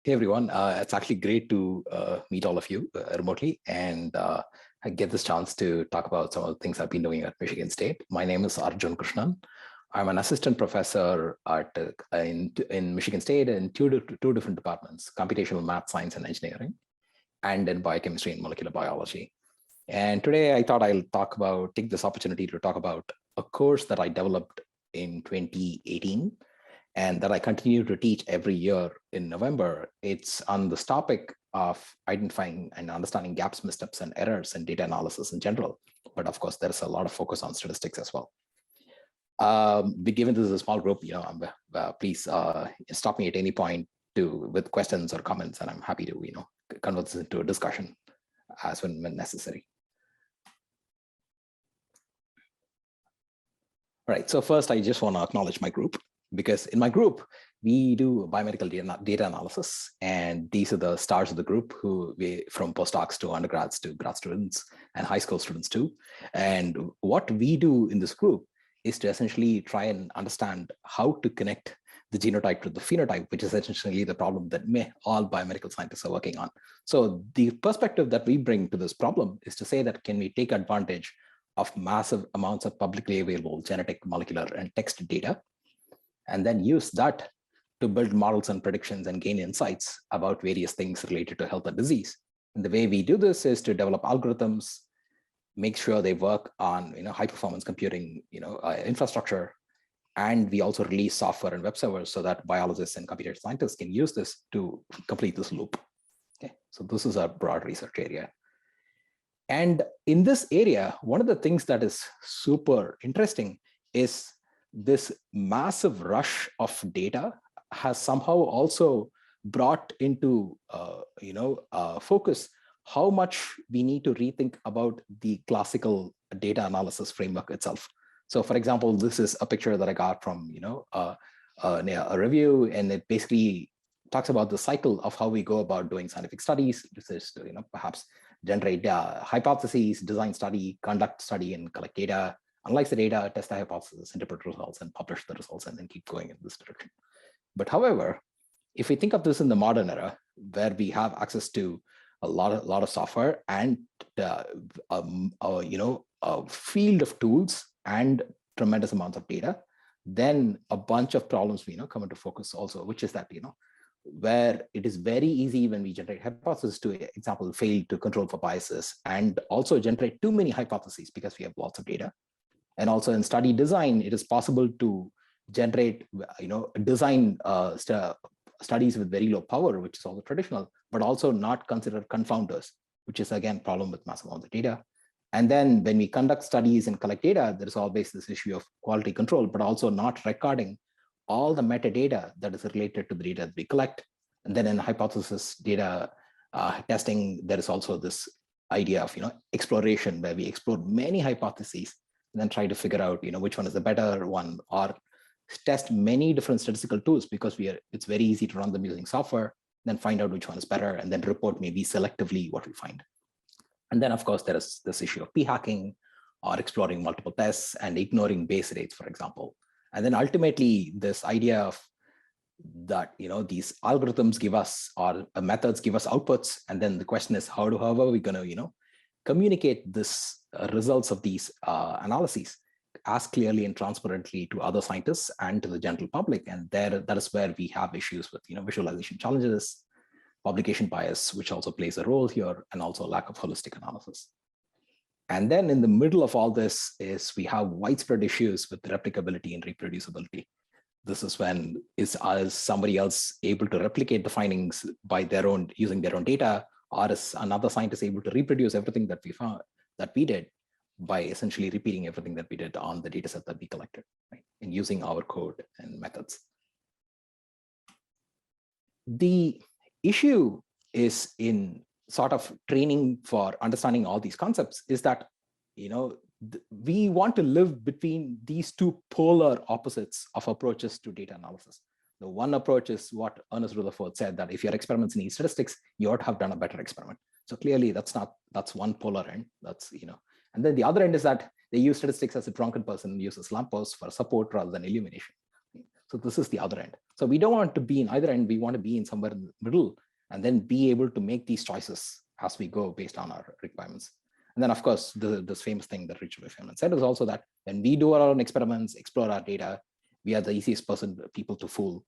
Hey everyone, it's actually great to meet all of you remotely and I get this chance to talk about some of the things I've been doing at Michigan State. My name is Arjun Krishnan. I'm an assistant professor in Michigan State in two different departments, computational math, science, and engineering, and in biochemistry and molecular biology. And today I thought I'll take this opportunity to talk about a course that I developed in 2018 and that I continue to teach every year in November. It's on this topic of identifying and understanding gaps, missteps, and errors in data analysis in general. But of course, there's a lot of focus on statistics as well. Given this is a small group, please stop me at any point with questions or comments, and I'm happy to convert this into a discussion as when necessary. All right, so first I just want to acknowledge my group, because in my group, we do biomedical data analysis, and these are the stars of the group from postdocs to undergrads to grad students and high school students too. And what we do in this group is to essentially try and understand how to connect the genotype to the phenotype, which is essentially the problem that all biomedical scientists are working on. So the perspective that we bring to this problem is to say that, can we take advantage of massive amounts of publicly available genetic, molecular, and text data, and then use that to build models and predictions and gain insights about various things related to health and disease. And the way we do this is to develop algorithms, make sure they work on high performance computing infrastructure, and we also release software and web servers so that biologists and computer scientists can use this to complete this loop. Okay, so this is a broad research area. And in this area, one of the things that is super interesting is this massive rush of data has somehow also brought into focus how much we need to rethink about the classical data analysis framework itself. So for example, this is a picture that I got from a review, and it basically talks about the cycle of how we go about doing scientific studies. This is to perhaps generate hypotheses, design study, conduct study, and collect data, analyze the data, test the hypothesis, interpret results, and publish the results, and then keep going in this direction. But however, if we think of this in the modern era, where we have access to a lot of software and a field of tools and tremendous amounts of data, then a bunch of problems come into focus also, which is that where it is very easy when we generate hypotheses to, example, fail to control for biases, and also generate too many hypotheses because we have lots of data. And also in study design, it is possible to generate, design studies with very low power, which is also traditional, but also not consider confounders, which is again problem with massive amounts of data. And then when we conduct studies and collect data, there's always this issue of quality control, but also not recording all the metadata that is related to the data that we collect. And then in hypothesis data testing, there is also this idea of exploration, where we explore many hypotheses and then try to figure out which one is the better one, or test many different statistical tools, because it's very easy to run them using software, then find out which one is better, and then report maybe selectively what we find. And then of course there is this issue of p-hacking, or exploring multiple tests and ignoring base rates, for example. And then ultimately this idea of that these algorithms give us, or methods give us outputs, and then the question is how are we going to communicate this results of these analyses as clearly and transparently to other scientists and to the general public. And that is where we have issues with visualization challenges, publication bias, which also plays a role here, and also lack of holistic analysis. And then in the middle of all this is we have widespread issues with replicability and reproducibility. This is when is somebody else able to replicate the findings by using their own data, or is another scientist able to reproduce everything that we did by essentially repeating everything that we did on the data set that we collected, right? And using our code and methods. The issue is in sort of training for understanding all these concepts is that, we want to live between these two polar opposites of approaches to data analysis. The one approach is what Ernest Rutherford said, that if your experiments need statistics, you ought to have done a better experiment. So clearly that's one polar end. That's, and then the other end is that they use statistics as a drunken person uses lampposts for support rather than illumination. So this is the other end. So we don't want to be in either end. We want to be in somewhere in the middle and then be able to make these choices as we go based on our requirements. And then, of course, this famous thing that Richard Feynman said is also that when we do our own experiments, explore our data, we are the easiest people to fool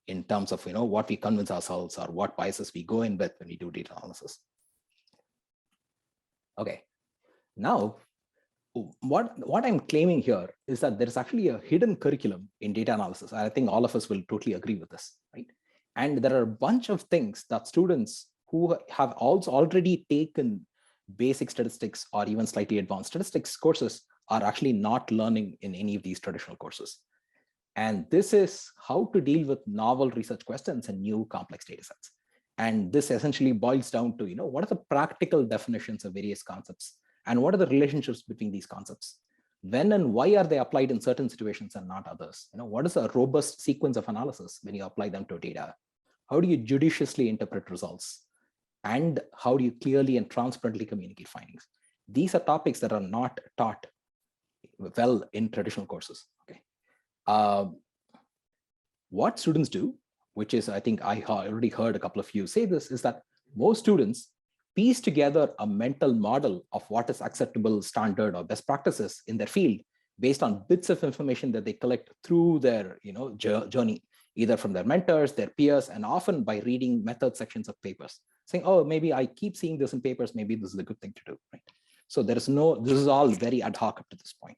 in terms of what we convince ourselves or what biases we go in with when we do data analysis. Okay, now what I'm claiming here is that there's actually a hidden curriculum in data analysis. I think all of us will totally agree with this, right? And there are a bunch of things that students who have also already taken basic statistics or even slightly advanced statistics courses are actually not learning in any of these traditional courses. And this is how to deal with novel research questions and new complex data sets. And this essentially boils down to, what are the practical definitions of various concepts and what are the relationships between these concepts? When and why are they applied in certain situations and not others? What is a robust sequence of analysis when you apply them to data? How do you judiciously interpret results? And how do you clearly and transparently communicate findings? These are topics that are not taught well in traditional courses. Okay. What students do, which is, I think I already heard a couple of you say this, is that most students piece together a mental model of what is acceptable, standard, or best practices in their field based on bits of information that they collect through their journey, either from their mentors, their peers, and often by reading method sections of papers, saying, oh, maybe I keep seeing this in papers, maybe this is a good thing to do, right? So this is all very ad hoc up to this point.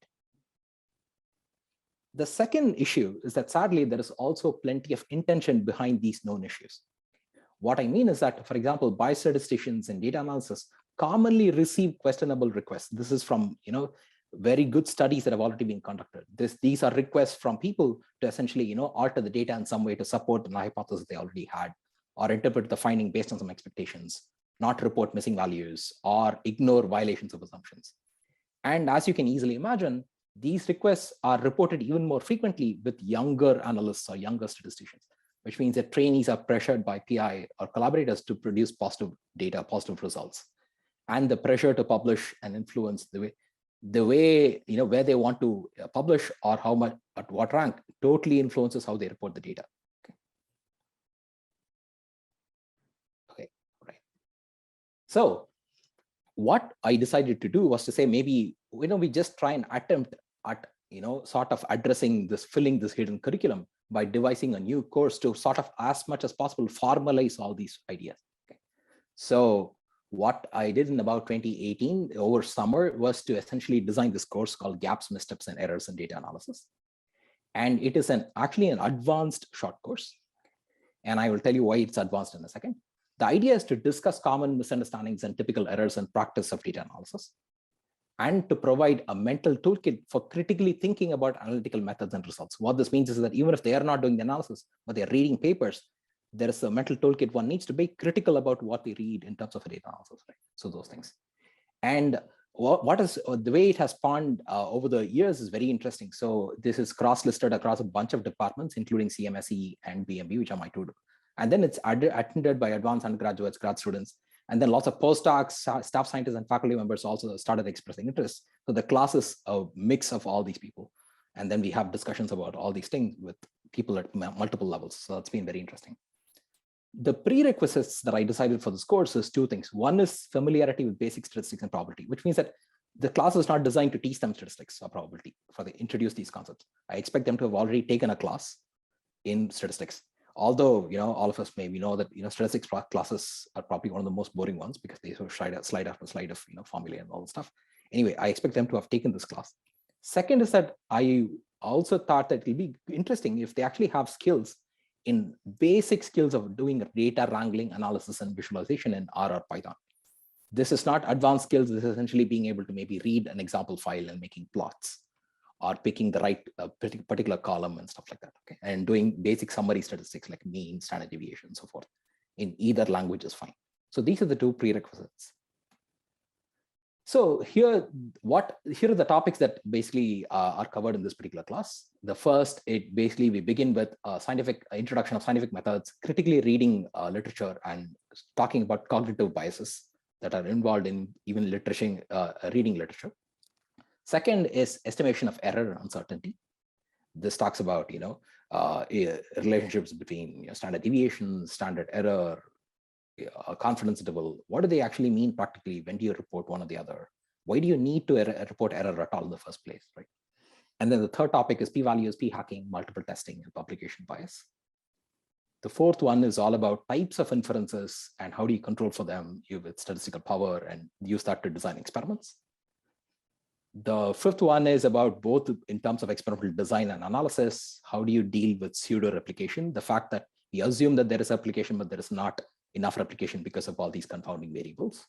The second issue is that sadly, there is also plenty of intention behind these known issues. What I mean is that, for example, biostatisticians and data analysis commonly receive questionable requests. This is from very good studies that have already been conducted. These are requests from people to essentially alter the data in some way to support the hypothesis they already had, or interpret the finding based on some expectations, not report missing values, or ignore violations of assumptions. And as you can easily imagine, these requests are reported even more frequently with younger analysts or younger statisticians, which means that trainees are pressured by PI or collaborators to produce positive data, positive results. And the pressure to publish and influence the way where they want to publish or how much, at what rank, totally influences how they report the data. Okay, right. So what I decided to do was to say, maybe we just try and attempt at sort of addressing this, filling this hidden curriculum by devising a new course to sort of, as much as possible, formalize all these ideas. Okay. So what I did in about 2018 over summer was to essentially design this course called Gaps, Missteps, and Errors in Data Analysis. And it is actually an advanced short course. And I will tell you why it's advanced in a second. The idea is to discuss common misunderstandings and typical errors in practice of data analysis, and to provide a mental toolkit for critically thinking about analytical methods and results. What this means is that even if they are not doing the analysis, but they're reading papers, there is a mental toolkit one needs to be critical about what they read in terms of a data analysis, right? So those things. And what is the way it has spawned over the years is very interesting. So this is cross-listed across a bunch of departments, including CMSE and BMB, which are my two. And then it's attended by advanced undergraduates, grad students, and then lots of postdocs, staff scientists, and faculty members also started expressing interest. So the class is a mix of all these people. And then we have discussions about all these things with people at multiple levels. So that's been very interesting. The prerequisites that I decided for this course is two things. One is familiarity with basic statistics and probability, which means that the class is not designed to teach them statistics or probability for they introduce these concepts. I expect them to have already taken a class in statistics. Although, all of us maybe know that, statistics classes are probably one of the most boring ones because they sort of slide after slide of, formulae and all that stuff. Anyway, I expect them to have taken this class. Second is that I also thought that it'll be interesting if they actually have skills in basic skills of doing data wrangling, analysis, and visualization in R or Python. This is not advanced skills. This is essentially being able to maybe read an example file and making plots, or picking the right particular column and stuff like that, okay? And doing basic summary statistics like mean, standard deviation, and so forth. In either language is fine. So these are the two prerequisites. So here are the topics that basically are covered in this particular class. The first, we begin with a scientific introduction of scientific methods, critically reading literature, and talking about cognitive biases that are involved in even reading literature. Second is estimation of error and uncertainty. This talks about, relationships between standard deviation, standard error, confidence interval. What do they actually mean practically? When do you report one or the other? Why do you need to report error at all in the first place, right? And then the third topic is p-values, p-hacking, multiple testing, and publication bias. The fourth one is all about types of inferences and how do you control for them with statistical power and use that to design experiments. The fifth one is about both in terms of experimental design and analysis. How do you deal with pseudo replication? The fact that we assume that there is replication, but there is not enough replication because of all these confounding variables.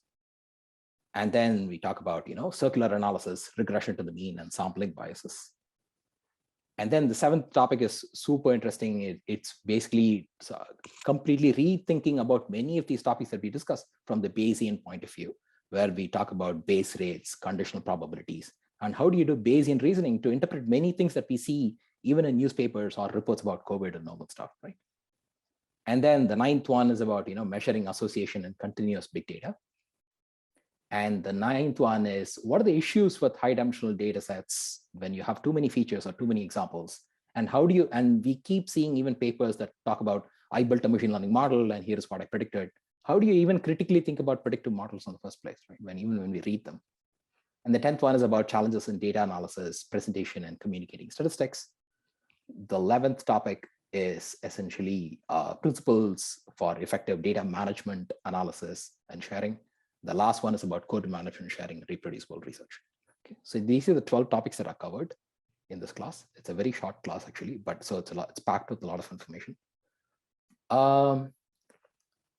And then we talk about, circular analysis, regression to the mean, and sampling biases. And then the seventh topic is super interesting. It's basically completely rethinking about many of these topics that we discussed from the Bayesian point of view, where we talk about base rates, conditional probabilities, and how do you do Bayesian reasoning to interpret many things that we see even in newspapers or reports about COVID and normal stuff, right? And then the ninth one is about measuring association and continuous big data. And the ninth one is, what are the issues with high dimensional data sets when you have too many features or too many examples? And how do you, and we keep seeing even papers that talk about, I built a machine learning model and here's what I predicted. How do you even critically think about predictive models in the first place, right? Even when we read them. And the 10th one is about challenges in data analysis, presentation, and communicating statistics. The 11th topic is essentially principles for effective data management, analysis, and sharing. The last one is about code management, sharing, and reproducible research. Okay, so these are the 12 topics that are covered in this class. It's a very short class actually, but so it's packed with a lot of information.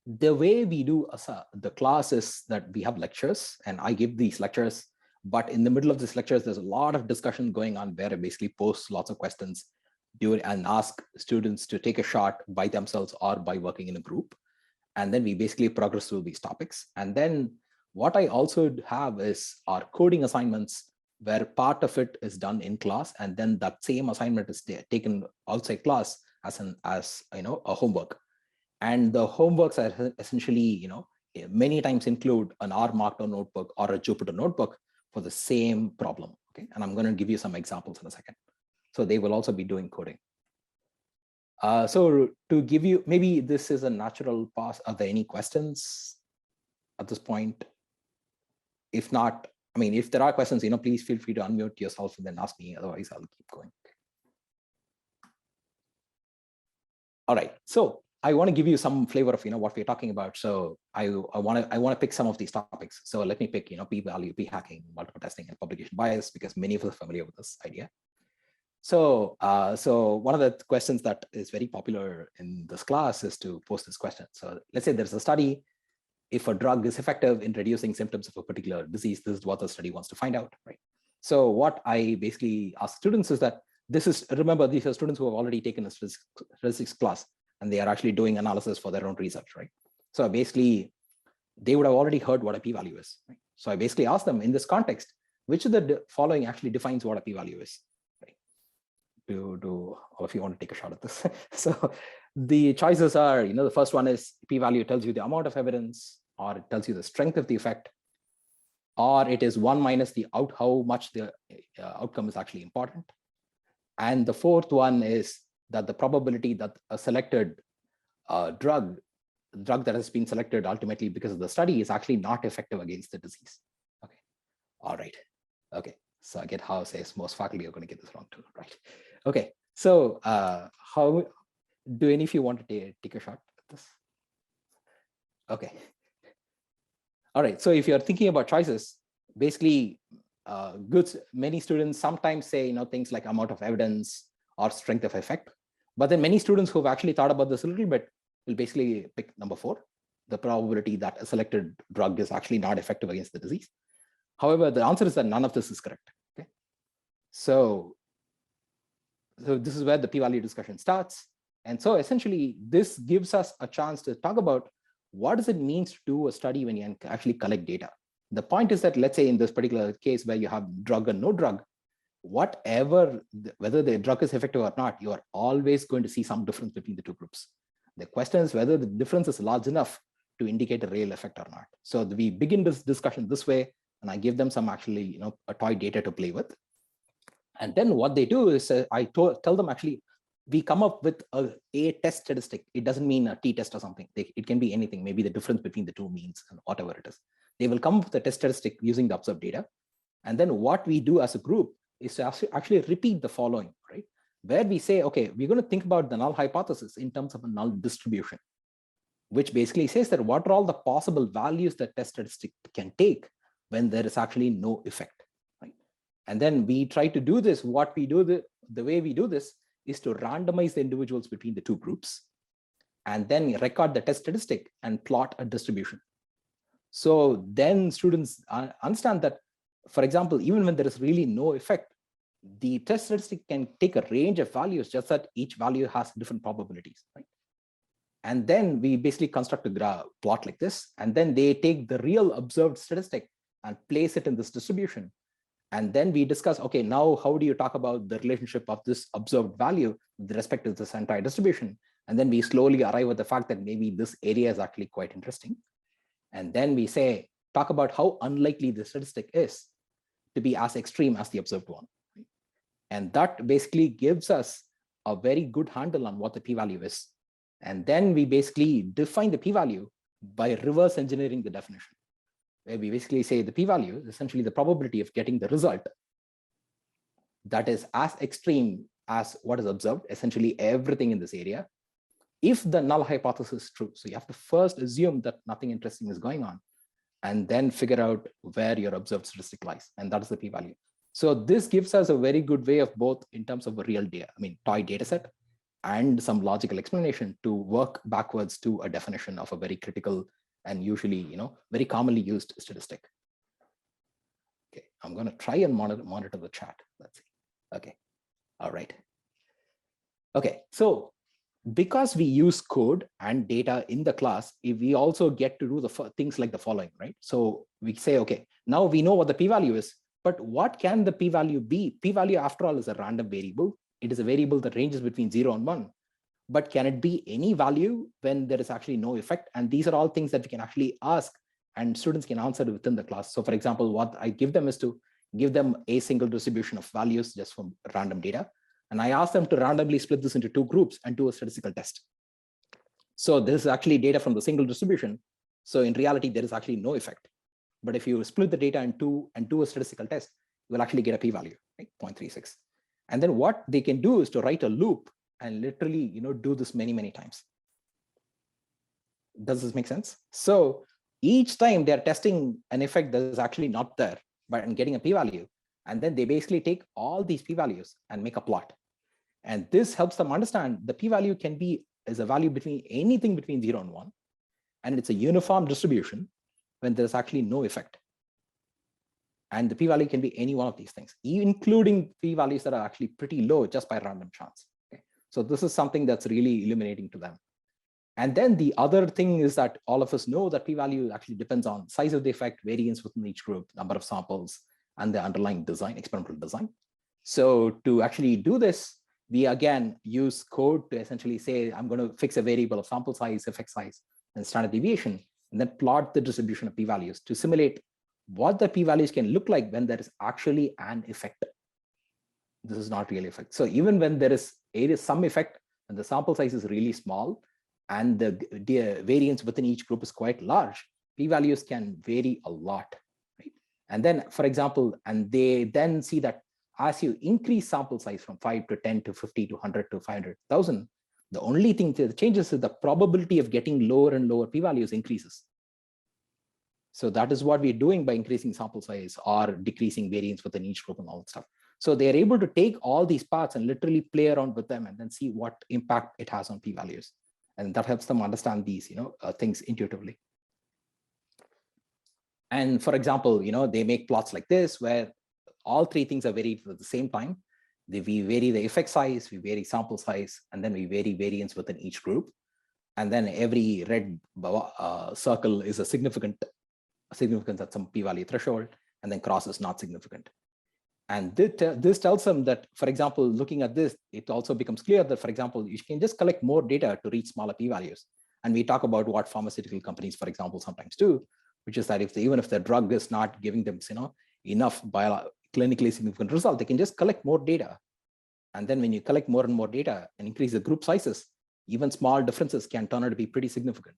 The way we do the class is that we have lectures, and I give these lectures, but in the middle of these lectures, there's a lot of discussion going on where I basically post lots of questions and ask students to take a shot by themselves or by working in a group. And then we basically progress through these topics. And then what I also have is our coding assignments, where part of it is done in class, and then that same assignment is taken outside class as a homework. And the homeworks are essentially, many times include an R Markdown notebook or a Jupyter notebook for the same problem. Okay, and I'm going to give you some examples in a second. So they will also be doing coding. So to give you, maybe this is a natural pause. Are there any questions at this point? If not, if there are questions, please feel free to unmute yourself and then ask me. Otherwise, I'll keep going. All right. So I want to give you some flavor of what we're talking about. So I want to pick some of these topics. So let me pick p-value, p-hacking, multiple testing, and publication bias, because many of us are familiar with this idea. So one of the questions that is very popular in this class is to post this question. So let's say there's a study. If a drug is effective in reducing symptoms of a particular disease, this is what the study wants to find out, right? So what I basically ask students is that remember, these are students who have already taken a statistics class, and they are actually doing analysis for their own research, right? So basically, they would have already heard what a p-value is, right? So I basically ask them, in this context, which of the following actually defines what a p-value is? Do all of you want to take a shot at this? So the choices are, the first one is p-value tells you the amount of evidence, or it tells you the strength of the effect, or it is 1 minus how much the outcome is actually important. And the fourth one is that the probability that a selected drug that has been selected ultimately because of the study is actually not effective against the disease. Okay, all right, okay. So I get how says most faculty are going to get this wrong too, right? Okay, so how do any of you want to take a shot at this? Okay. All right, so if you're thinking about choices, basically many students sometimes say things like amount of evidence or strength of effect, but then many students who've actually thought about this a little bit will basically pick number 4, the probability that a selected drug is actually not effective against the disease. However, the answer is that none of this is correct. Okay, so this is where the p-value discussion starts. And so essentially, this gives us a chance to talk about what does it mean to do a study when you actually collect data. The point is that, let's say in this particular case where you have drug and no drug, whether the drug is effective or not, you are always going to see some difference between the two groups. The question is whether the difference is large enough to indicate a real effect or not. So we begin this discussion this way, and I give them some actually, a toy data to play with. And then what they do is I tell them actually, we come up with a test statistic. It doesn't mean a t-test or something. It can be anything, maybe the difference between the two means and whatever it is. They will come up with a test statistic using the observed data. And then what we do as a group is to actually repeat the following, right? Where we say, okay, we're going to think about the null hypothesis in terms of a null distribution, which basically says that what are all the possible values that test statistic can take when there is actually no effect, right? And then we try to do this. What we do, the way we do this is to randomize the individuals between the two groups and then record the test statistic and plot a distribution. So then students understand that, for example, even when there is really no effect, the test statistic can take a range of values, just that each value has different probabilities, right? And then we basically construct a plot like this, and then they take the real observed statistic and place it in this distribution. And then we discuss, okay, now how do you talk about the relationship of this observed value with respect to this entire distribution? And then we slowly arrive at the fact that maybe this area is actually quite interesting. And then we say, talk about how unlikely the statistic is to be as extreme as the observed one. And that basically gives us a very good handle on what the p-value is. And then we basically define the p-value by reverse engineering the definition, where we basically say the p-value is essentially the probability of getting the result that is as extreme as what is observed, essentially everything in this area, if the null hypothesis is true. So you have to first assume that nothing interesting is going on, and then figure out where your observed statistic lies. And that is the p-value. So this gives us a very good way of both in terms of a real data, toy data set, and some logical explanation to work backwards to a definition of a very critical and usually, very commonly used statistic. Okay, I'm going to try and monitor the chat. Let's see. Okay, all right. Okay, so because we use code and data in the class, we also get to do the things like the following, right? So we say, okay, now we know what the p-value is, but what can the p-value be? P-value, after all, is a random variable. It is a variable that ranges between 0 and 1. But can it be any value when there is actually no effect? And these are all things that we can actually ask and students can answer within the class. So for example, what I give them is to give them a single distribution of values just from random data. And I ask them to randomly split this into two groups and do a statistical test. So this is actually data from the single distribution. So in reality, there is actually no effect. But if you split the data in two and do a statistical test, you will actually get a p-value, right? 0.36. And then what they can do is to write a loop and literally, do this many, many times. Does this make sense? So each time they're testing an effect that is actually not there, but I'm getting a p-value. And then they basically take all these p-values and make a plot. And this helps them understand the p-value is a value between anything between 0 and 1. And it's a uniform distribution when there's actually no effect. And the p-value can be any one of these things, including p-values that are actually pretty low just by random chance. Okay? So this is something that's really illuminating to them. And then the other thing is that all of us know that p-value actually depends on size of the effect, variance within each group, number of samples, and the underlying design, experimental design. So to actually do this, we again use code to essentially say, I'm going to fix a variable of sample size, effect size, and standard deviation, and then plot the distribution of p-values to simulate what the p-values can look like when there is actually an effect. This is not really effect. So even when there is some effect and the sample size is really small and the variance within each group is quite large, p-values can vary a lot, right? And then, for example, and they then see that as you increase sample size from 5 to 10 to 50 to 100 to 500,000, the only thing that changes is the probability of getting lower and lower p-values increases. So that is what we're doing by increasing sample size or decreasing variance within each group and all that stuff. So they're able to take all these parts and literally play around with them and then see what impact it has on p-values. And that helps them understand these things intuitively. And for example, they make plots like this where all three things are varied at the same time. We vary the effect size, we vary sample size, and then we vary variance within each group. And then every red circle is a significance at some p-value threshold, and then cross is not significant. And this tells them that, for example, looking at this, it also becomes clear that, for example, you can just collect more data to reach smaller p-values. And we talk about what pharmaceutical companies, for example, sometimes do, which is that even if the drug is not giving them enough clinically significant result, they can just collect more data And then when you collect more and more data and increase the group sizes, even small differences can turn out to be pretty significant.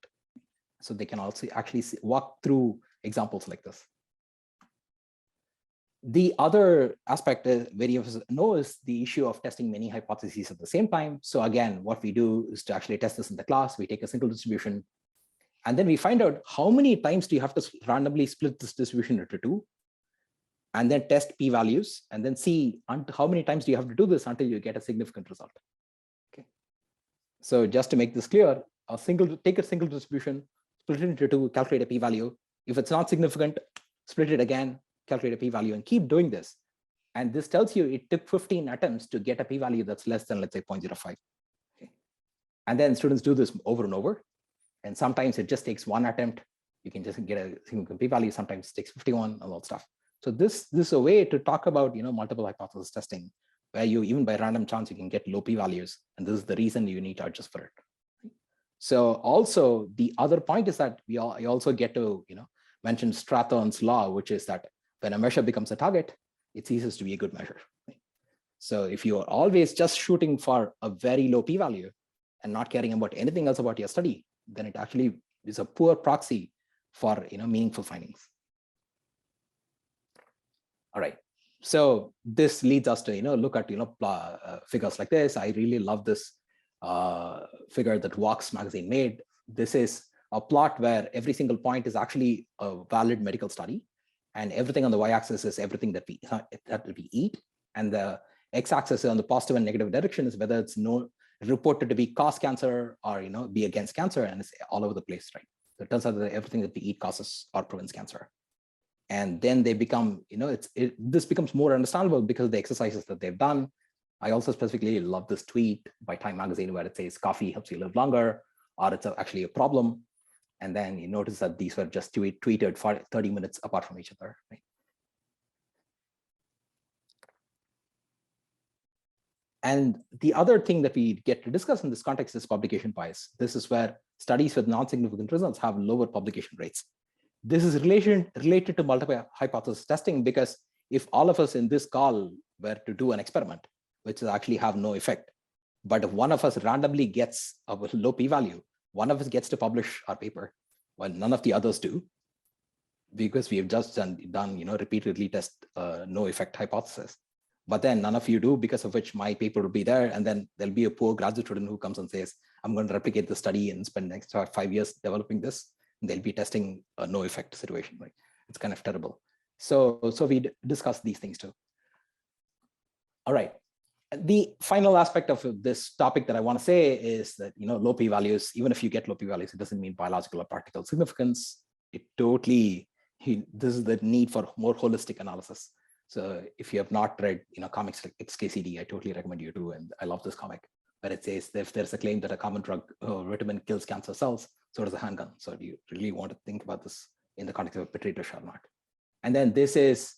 So they can also actually walk through examples like this. The other aspect many of us know is the issue of testing many hypotheses at the same time. So again, what we do is to actually test this in the class. We take a single distribution, and then we find out how many times do you have to randomly split this distribution into two, and then test p-values, and then see how many times do you have to do this until you get a significant result. Okay. So just to make this clear, take a single distribution, split it into two, calculate a p-value. If it's not significant, split it again, calculate a p-value, and keep doing this. And this tells you it took 15 attempts to get a p-value that's less than, let's say, 0.05. Okay. And then students do this over and over. And sometimes it just takes one attempt. You can just get a single p-value. Sometimes it takes 51, all that stuff. So this is a way to talk about multiple hypothesis testing, where you, even by random chance, you can get low p-values. And this is the reason you need to adjust for it. So also the other point is that you also get to mention Strathorn's law, which is that when a measure becomes a target, it ceases to be a good measure. So if you are always just shooting for a very low p-value and not caring about anything else about your study, then it actually is a poor proxy for meaningful findings. All right. So this leads us to look at figures like this. I really love this figure that Walks magazine made. This is a plot where every single point is actually a valid medical study, and everything on the y-axis is everything that we eat, and the x-axis on the positive and negative direction is whether it's reported to be cause cancer or be against cancer, and it's all over the place, right? So it turns out that everything that we eat causes or prevents cancer. And then they become, this becomes more understandable because of the exercises that they've done. I also specifically love this tweet by Time magazine where it says coffee helps you live longer, or it's actually a problem. And then you notice that these were just tweeted for 30 minutes apart from each other, right? And the other thing that we get to discuss in this context is publication bias. This is where studies with non-significant results have lower publication rates. This is related to multiple hypothesis testing, because if all of us in this call were to do an experiment, which will actually have no effect, but if one of us randomly gets a low p-value, one of us gets to publish our paper, while none of the others do, because we have just done repeatedly test no effect hypothesis. But then none of you do, because of which my paper will be there, and then there'll be a poor graduate student who comes and says, I'm going to replicate the study and spend the next 5 years developing this. And they'll be testing a no effect situation, right? It's kind of terrible. So we discuss these things too. All right. The final aspect of this topic that I want to say is that low p-values, even if you get low p-values, it doesn't mean biological or practical significance. It totally, this is the need for more holistic analysis. So if you have not read comics like XKCD, I totally recommend you to. And I love this comic where it says if there's a claim that a common drug vitamin kills cancer cells, so does a handgun. So do you really want to think about this in the context of a petri dish or not? And then this is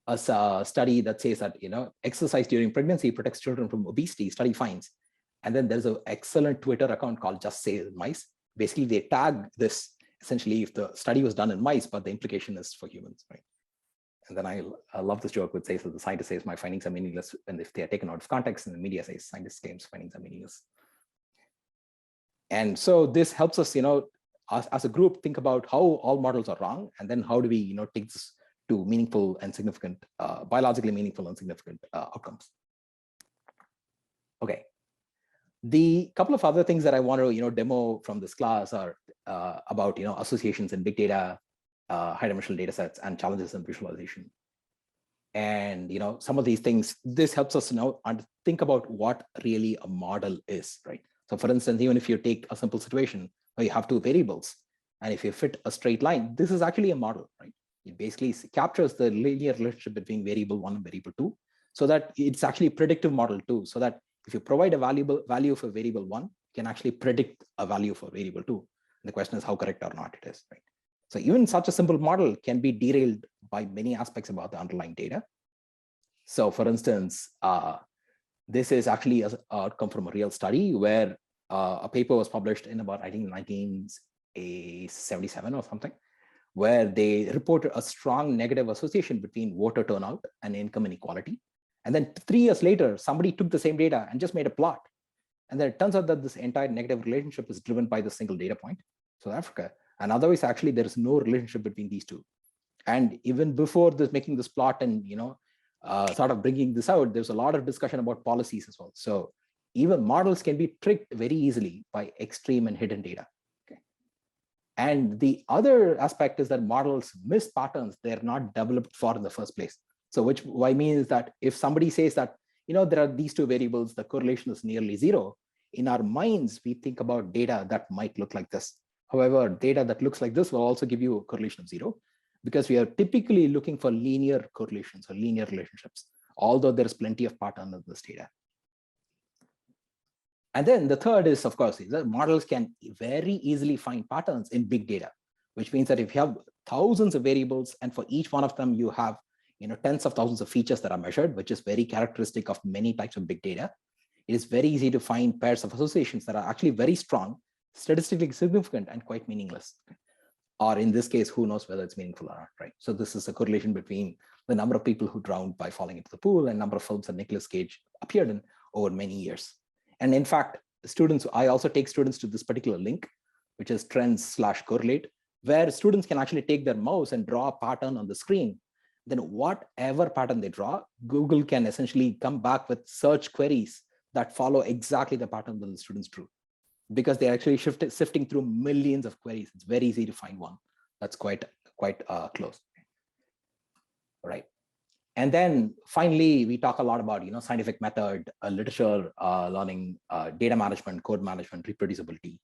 a study that says that exercise during pregnancy protects children from obesity, study finds. And then there's an excellent Twitter account called Just Say Mice. Basically, they tag this essentially if the study was done in mice, but the implication is for humans, right? And then I love this joke which says that the scientist says my findings are meaningless, and if they are taken out of context, and the media says scientist claims findings are meaningless. And so this helps us, as a group, think about how all models are wrong, and then how do we, take this to meaningful and significant, biologically meaningful and significant outcomes. Okay. The couple of other things that I want to, demo from this class are about, associations in big data, high-dimensional data sets, and challenges in visualization. And some of these things, this helps us now think about what really a model is, right? So for instance, even if you take a simple situation where you have two variables, and if you fit a straight line, this is actually a model, right? It basically captures the linear relationship between variable 1 and variable 2, so that it's actually a predictive model too, so that if you provide a value for variable 1, you can actually predict a value for variable 2. And the question is how correct or not it is, right? So even such a simple model can be derailed by many aspects about the underlying data. So for instance, this is actually an outcome from a real study where a paper was published in about, I think, 1977 or something, where they reported a strong negative association between voter turnout and income inequality. And then 3 years later, somebody took the same data and just made a plot. And then it turns out that this entire negative relationship is driven by the single data point, South Africa. And otherwise, actually, there is no relationship between these two. And even before this, making this plot and sort of bringing this out, there's a lot of discussion about policies as well. So even models can be tricked very easily by extreme and hidden data. Okay. And the other aspect is that models miss patterns they're not developed for in the first place. So which I mean is that if somebody says that there are these two variables, the correlation is nearly zero, in our minds, we think about data that might look like this. However, data that looks like this will also give you a correlation of zero, because we are typically looking for linear correlations or linear relationships, although there's plenty of pattern in this data. And then the third is, of course, that models can very easily find patterns in big data, which means that if you have thousands of variables and for each one of them you have tens of thousands of features that are measured, which is very characteristic of many types of big data, it is very easy to find pairs of associations that are actually very strong, statistically significant, and quite meaningless. Or in this case, who knows whether it's meaningful or not, right? So this is a correlation between the number of people who drowned by falling into the pool and number of films that Nicolas Cage appeared in over many years. And in fact, I also take students to this particular link, which is trends/correlate, where students can actually take their mouse and draw a pattern on the screen. Then whatever pattern they draw, Google can essentially come back with search queries that follow exactly the pattern that the students drew, because they're actually sifting through millions of queries. It's very easy to find one that's quite close. All right. And then finally, we talk a lot about scientific method, literature learning, data management, code management, reproducibility.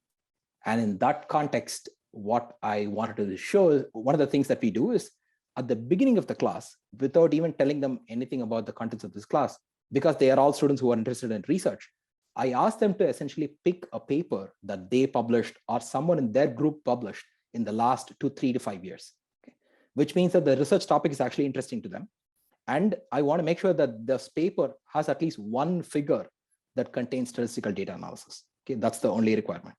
And in that context, what I wanted to show is one of the things that we do is at the beginning of the class, without even telling them anything about the contents of this class, because they are all students who are interested in research, I asked them to essentially pick a paper that they published or someone in their group published in the last 3 to 5 years, okay? Which means that the research topic is actually interesting to them. And I want to make sure that this paper has at least one figure that contains statistical data analysis. Okay, that's the only requirement.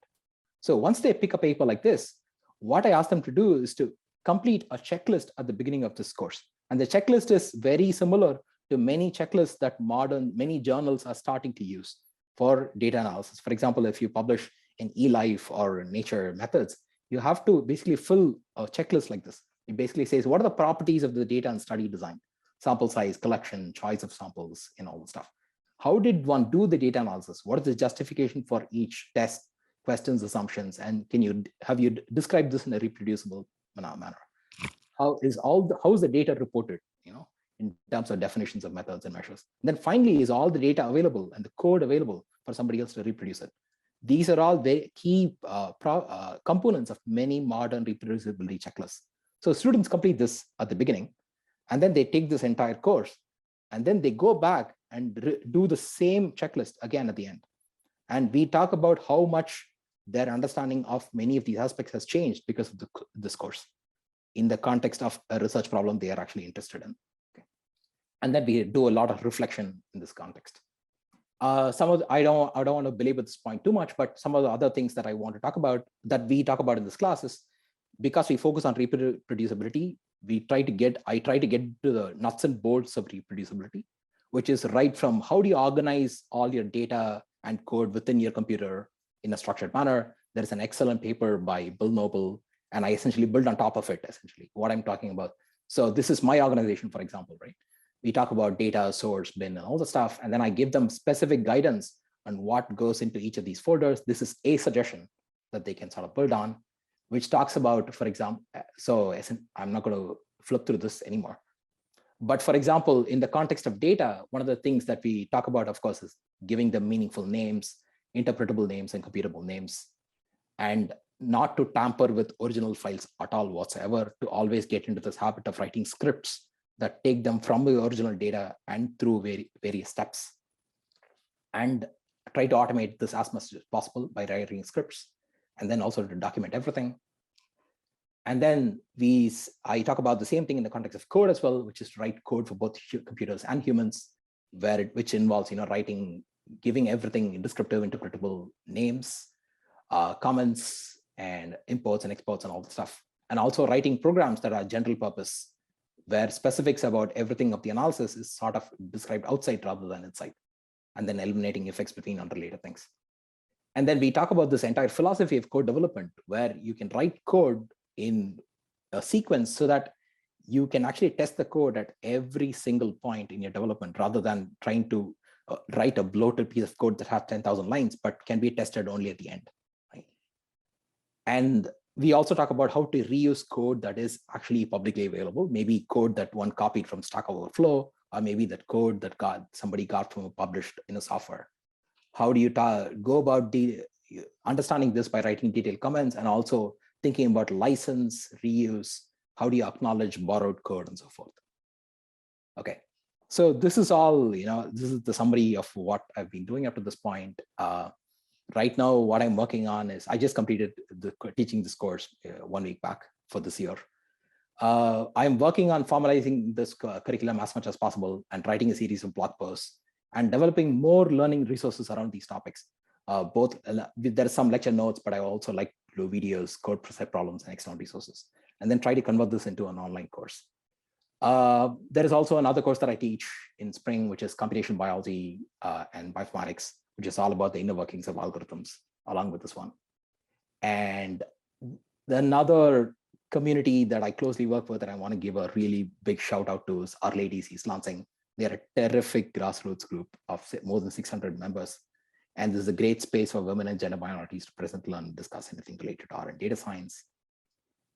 So once they pick a paper like this, what I ask them to do is to complete a checklist at the beginning of this course. And the checklist is very similar to many checklists that many journals are starting to use for data analysis. For example, if you publish in eLife or Nature Methods, you have to basically fill a checklist like this. It basically says, what are the properties of the data and study design? Sample size, collection, choice of samples, and all the stuff. How did one do the data analysis? What is the justification for each test, questions, assumptions? And have you described this in a reproducible manner? How is the data reported, in terms of definitions of methods and measures? And then finally, is all the data available and the code available for somebody else to reproduce it? These are all the key components of many modern reproducibility checklists. So students complete this at the beginning, and then they take this entire course, and then they go back and do the same checklist again at the end. And we talk about how much their understanding of many of these aspects has changed because of this course in the context of a research problem they are actually interested in. Okay. And then we do a lot of reflection in this context. I don't want to belabor this point too much, but some of the other things that I want to talk about, that we talk about in this class, is because we focus on reproducibility, I try to get to the nuts and bolts of reproducibility, which is right from how do you organize all your data and code within your computer in a structured manner. There is an excellent paper by Bill Noble, and I essentially build on top of it, essentially, what I'm talking about. So this is my organization, for example, right? We talk about data, source, bin, and all the stuff, and then I give them specific guidance on what goes into each of these folders. This is a suggestion that they can sort of build on, which talks about, for example, so I'm not going to flip through this anymore. But for example, in the context of data, one of the things that we talk about, of course, is giving them meaningful names, interpretable names, and computable names, and not to tamper with original files at all whatsoever, to always get into this habit of writing scripts that take them from the original data and through various steps, and try to automate this as much as possible by writing scripts, and then also to document everything. And then I talk about the same thing in the context of code as well, which is to write code for both computers and humans, which involves giving everything descriptive, interpretable names, comments, and imports and exports and all the stuff, and also writing programs that are general purpose where specifics about everything of the analysis is sort of described outside rather than inside, and then eliminating effects between unrelated things. And then we talk about this entire philosophy of code development, where you can write code in a sequence so that you can actually test the code at every single point in your development, rather than trying to write a bloated piece of code that has 10,000 lines, but can be tested only at the end. Right? And we also talk about how to reuse code that is actually publicly available, maybe code that one copied from Stack Overflow, or maybe that code that somebody got from published in a software. How do you go about understanding this by writing detailed comments, and also thinking about license, reuse, how do you acknowledge borrowed code, and so forth. Okay, so this is all, this is the summary of what I've been doing up to this point. Right now, what I'm working on is, I just completed teaching this course 1 week back for this year. I'm working on formalizing this curriculum as much as possible, and writing a series of blog posts, and developing more learning resources around these topics. There are some lecture notes, but I also like to do videos, code set problems, and external resources, and then try to convert this into an online course. There is also another course that I teach in spring, which is computational biology and bioinformatics, which is all about the inner workings of algorithms, along with this one. And another community that I closely work with, and I want to give a really big shout out to, is Our Ladies East Lansing. They're a terrific grassroots group of more than 600 members. And this is a great space for women and gender minorities to present, learn, discuss anything related to R and data science.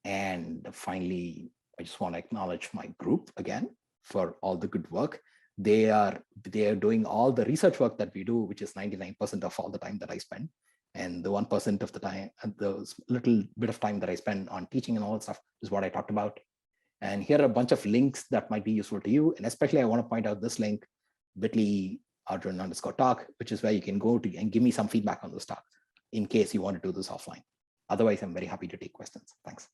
And finally, I just want to acknowledge my group again for all the good work. They are doing all the research work that we do, which is 99% of all the time that I spend. And the 1% of the time, and the little bit of time that I spend on teaching and all that stuff is what I talked about. And here are a bunch of links that might be useful to you. And especially I want to point out this link, bit.ly Arjun_talk, which is where you can go to and give me some feedback on this talk in case you want to do this offline. Otherwise, I'm very happy to take questions. Thanks.